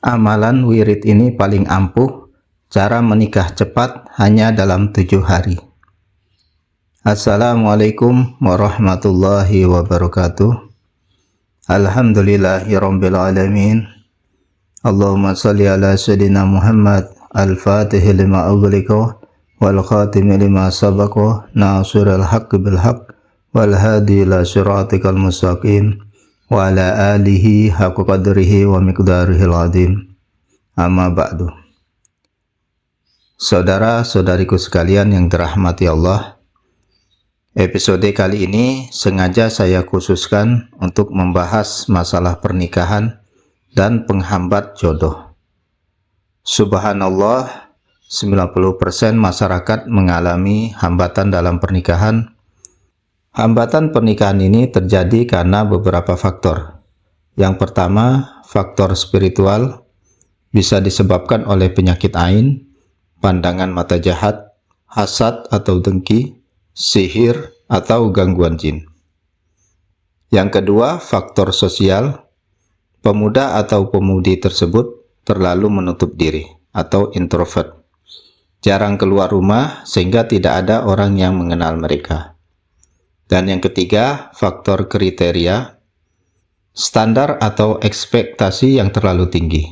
Amalan wirid ini paling ampuh, cara menikah cepat hanya dalam 7 hari. Assalamualaikum warahmatullahi wabarakatuh. Alhamdulillahirabbil alamin. Allahumma shalli ala sayyidina Muhammad al-Fatih lima ughliqa wal khatim lima sabaqa nasirul haqqi bil haqq wal hadi ila siratikal mustaqim wa ala alihi haqqa qadrihi wa miqdarihil azim. Amma ba'du. Saudara-saudariku sekalian yang dirahmati Allah, episode kali ini sengaja saya khususkan untuk membahas masalah pernikahan dan penghambat jodoh. Subhanallah, 90% masyarakat mengalami hambatan dalam pernikahan. Hambatan pernikahan ini terjadi karena beberapa faktor. Yang pertama, faktor spiritual, bisa disebabkan oleh penyakit ain, pandangan mata jahat, hasad atau dengki, sihir, atau gangguan jin. Yang kedua, faktor sosial, pemuda atau pemudi tersebut terlalu menutup diri atau introvert, jarang keluar rumah sehingga tidak ada orang yang mengenal mereka. Dan yang ketiga, faktor kriteria, standar atau ekspektasi yang terlalu tinggi.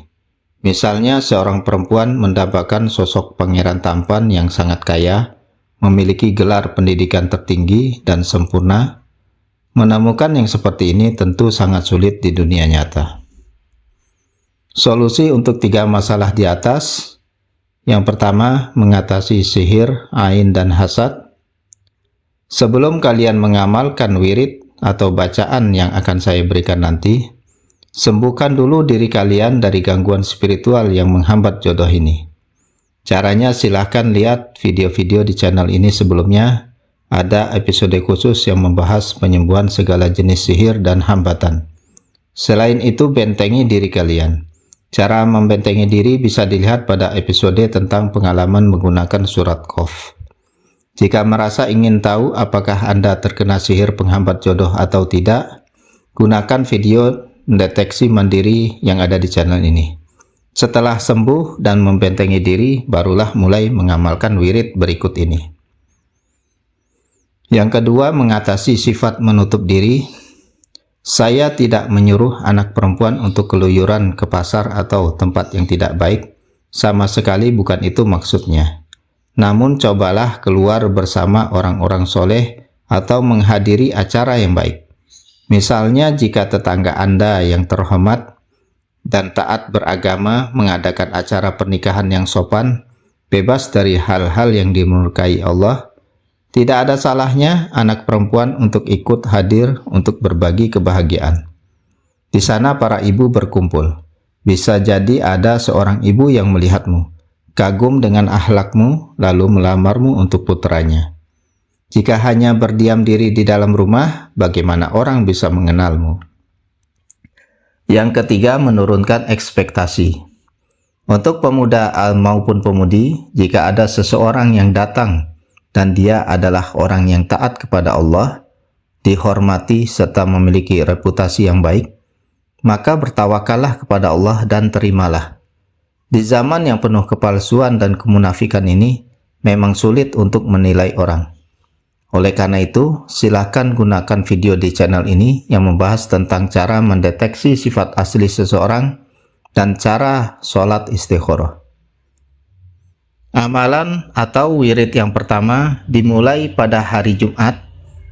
Misalnya seorang perempuan mendapatkan sosok pangeran tampan yang sangat kaya, memiliki gelar pendidikan tertinggi dan sempurna. Menemukan yang seperti ini tentu sangat sulit di dunia nyata. Solusi untuk 3 masalah di atas. Yang pertama, mengatasi sihir, ain, dan hasad. Sebelum kalian mengamalkan wirid atau bacaan yang akan saya berikan nanti, sembuhkan dulu diri kalian dari gangguan spiritual yang menghambat jodoh ini. Caranya silahkan lihat video-video di channel ini sebelumnya. Ada episode khusus yang membahas penyembuhan segala jenis sihir dan hambatan. Selain itu, bentengi diri kalian. Cara membentengi diri bisa dilihat pada episode tentang pengalaman menggunakan surat Qaf. Jika merasa ingin tahu apakah Anda terkena sihir penghambat jodoh atau tidak, gunakan video deteksi mandiri yang ada di channel ini. Setelah sembuh dan membentengi diri, barulah mulai mengamalkan wirid berikut ini. Yang kedua, mengatasi sifat menutup diri. Saya tidak menyuruh anak perempuan untuk keluyuran ke pasar atau tempat yang tidak baik. Sama sekali bukan itu maksudnya. Namun cobalah keluar bersama orang-orang soleh atau menghadiri acara yang baik. Misalnya jika tetangga Anda yang terhormat dan taat beragama mengadakan acara pernikahan yang sopan, bebas dari hal-hal yang dimurkai Allah, tidak ada salahnya anak perempuan untuk ikut hadir untuk berbagi kebahagiaan. Di sana para ibu berkumpul. Bisa jadi ada seorang ibu yang melihatmu, kagum dengan akhlakmu, lalu melamarmu untuk putranya. Jika hanya berdiam diri di dalam rumah, bagaimana orang bisa mengenalmu? Yang ketiga, menurunkan ekspektasi. Untuk pemuda maupun pemudi, jika ada seseorang yang datang dan dia adalah orang yang taat kepada Allah, dihormati serta memiliki reputasi yang baik, maka bertawakallah kepada Allah dan terimalah. Di zaman yang penuh kepalsuan dan kemunafikan ini, memang sulit untuk menilai orang. Oleh karena itu, silakan gunakan video di channel ini yang membahas tentang cara mendeteksi sifat asli seseorang dan cara sholat istikharah. Amalan atau wirid yang pertama dimulai pada hari Jumat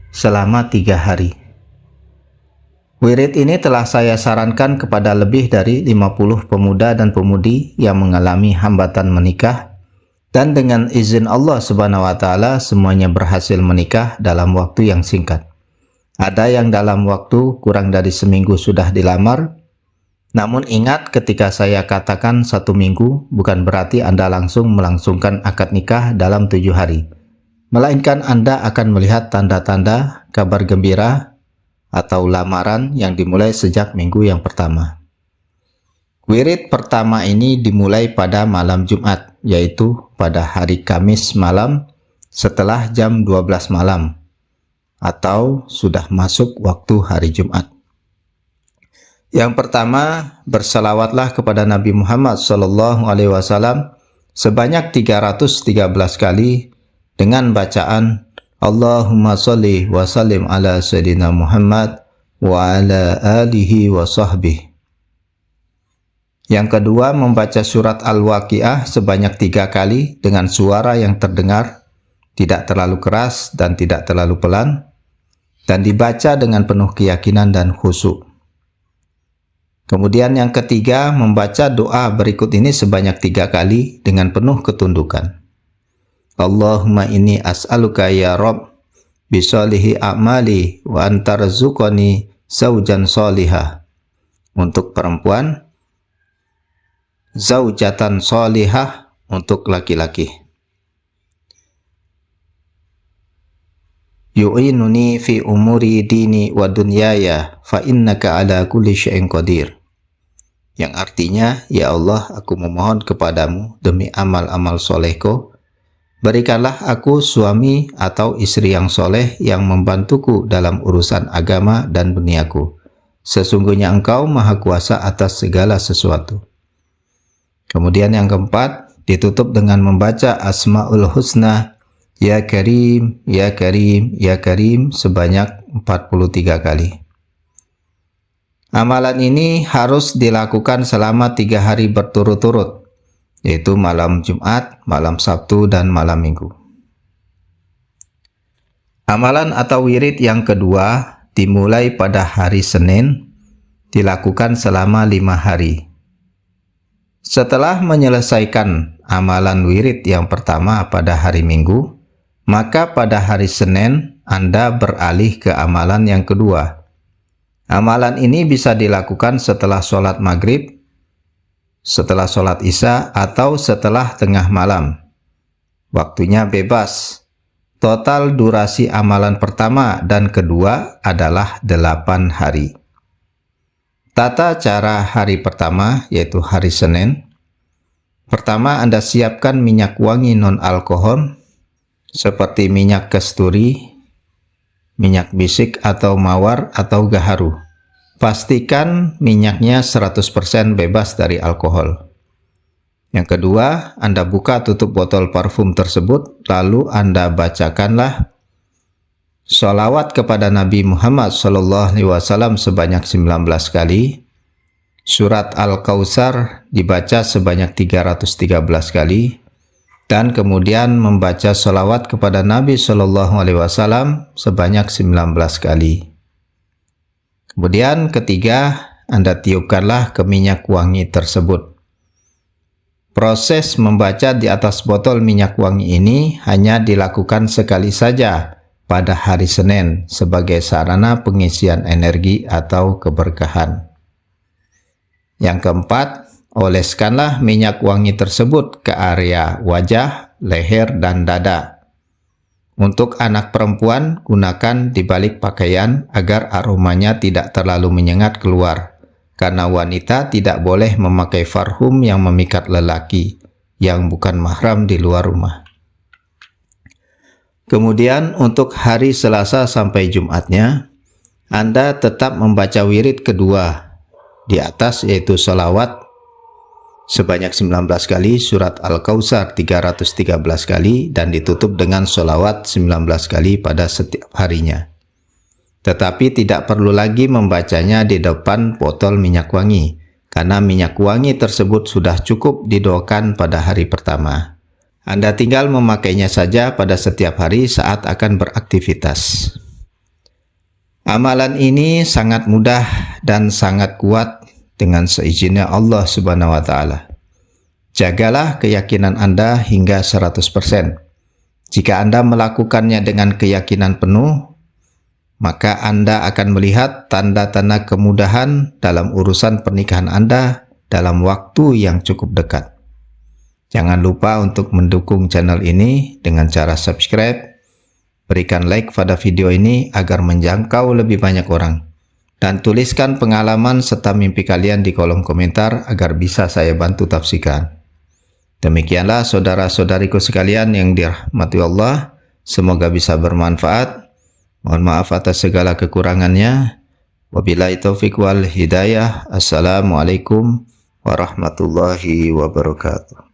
selama 3 hari. Wirid ini telah saya sarankan kepada lebih dari 50 pemuda dan pemudi yang mengalami hambatan menikah, dan dengan izin Allah Subhanahu wa Ta'ala semuanya berhasil menikah dalam waktu yang singkat. Ada yang dalam waktu kurang dari seminggu sudah dilamar. Namun ingat, ketika saya katakan 1 minggu, bukan berarti Anda langsung melangsungkan akad nikah dalam 7 hari. Melainkan Anda akan melihat tanda-tanda kabar gembira atau lamaran yang dimulai sejak minggu yang pertama. Wirid pertama ini dimulai pada malam Jumat, yaitu pada hari Kamis malam setelah jam 12 malam, atau sudah masuk waktu hari Jumat. Yang pertama, bersalawatlah kepada Nabi Muhammad SAW sebanyak 313 kali dengan bacaan Allahumma sholli wa sallim ala Sayyidina Muhammad wa ala alihi wa sahbihi. Yang kedua, membaca surat Al-Waqiah sebanyak 3 kali dengan suara yang terdengar, tidak terlalu keras dan tidak terlalu pelan, dan dibaca dengan penuh keyakinan dan khusyuk. Kemudian yang ketiga, membaca doa berikut ini sebanyak 3 kali dengan penuh ketundukan. Allahumma inni as'aluka ya Rabb bisolihi a'mali wa antarzuqani zawjan solihah. Untuk perempuan, zaujatan solihah untuk laki-laki. Yu'inuni fi umuri dini wa dunyaya fa innaka ala kulli syai'in qadir. Yang artinya, ya Allah, aku memohon kepadamu demi amal-amal solehku, berikanlah aku suami atau istri yang soleh yang membantuku dalam urusan agama dan duniaku. Sesungguhnya engkau maha kuasa atas segala sesuatu. Kemudian yang keempat, ditutup dengan membaca Asmaul Husna, Ya Karim, Ya Karim, Ya Karim sebanyak 43 kali. Amalan ini harus dilakukan selama 3 hari berturut-turut, yaitu malam Jumat, malam Sabtu, dan malam Minggu. Amalan atau wirid yang kedua dimulai pada hari Senin, dilakukan selama 5 hari. Setelah menyelesaikan amalan wirid yang pertama pada hari Minggu, maka pada hari Senin Anda beralih ke amalan yang kedua. Amalan ini bisa dilakukan setelah sholat maghrib, setelah sholat isya, atau setelah tengah malam. Waktunya bebas. Total durasi amalan pertama dan kedua adalah 8 hari. Tata cara hari pertama, yaitu hari Senin. Pertama, Anda siapkan minyak wangi non-alkohol, seperti minyak kasturi, minyak bisik atau mawar atau gaharu. Pastikan minyaknya 100% bebas dari alkohol. Yang kedua, Anda buka tutup botol parfum tersebut, lalu Anda bacakanlah sholawat kepada Nabi Muhammad SAW sebanyak 19 kali. Surat Al-Kautsar dibaca sebanyak 313 kali. Dan kemudian membaca sholawat kepada Nabi SAW sebanyak 19 kali. Kemudian ketiga, Anda tiupkanlah ke minyak wangi tersebut. Proses membaca di atas botol minyak wangi ini hanya dilakukan sekali saja pada hari Senin sebagai sarana pengisian energi atau keberkahan. Yang keempat, oleskanlah minyak wangi tersebut ke area wajah, leher, dan dada. Untuk anak perempuan, gunakan di balik pakaian agar aromanya tidak terlalu menyengat keluar, karena wanita tidak boleh memakai parfum yang memikat lelaki yang bukan mahram di luar rumah. Kemudian untuk hari Selasa sampai Jumatnya, Anda tetap membaca wirid kedua di atas, yaitu sholawat sebanyak 19 kali, surat Al-Kautsar 313 kali, dan ditutup dengan sholawat 19 kali pada setiap harinya. Tetapi tidak perlu lagi membacanya di depan botol minyak wangi, karena minyak wangi tersebut sudah cukup didoakan pada hari pertama. Anda tinggal memakainya saja pada setiap hari saat akan beraktivitas. Amalan ini sangat mudah dan sangat kuat dengan seizinnya Allah Subhanahu wa Ta'ala. Jagalah keyakinan Anda hingga 100%. Jika Anda melakukannya dengan keyakinan penuh, maka Anda akan melihat tanda-tanda kemudahan dalam urusan pernikahan Anda dalam waktu yang cukup dekat. Jangan lupa untuk mendukung channel ini dengan cara subscribe, berikan like pada video ini agar menjangkau lebih banyak orang, dan tuliskan pengalaman serta mimpi kalian di kolom komentar agar bisa saya bantu tafsirkan. Demikianlah saudara-saudariku sekalian yang dirahmati Allah, semoga bisa bermanfaat. Mohon maaf atas segala kekurangannya. Wabillahi taufik wal hidayah. Assalamualaikum warahmatullahi wabarakatuh.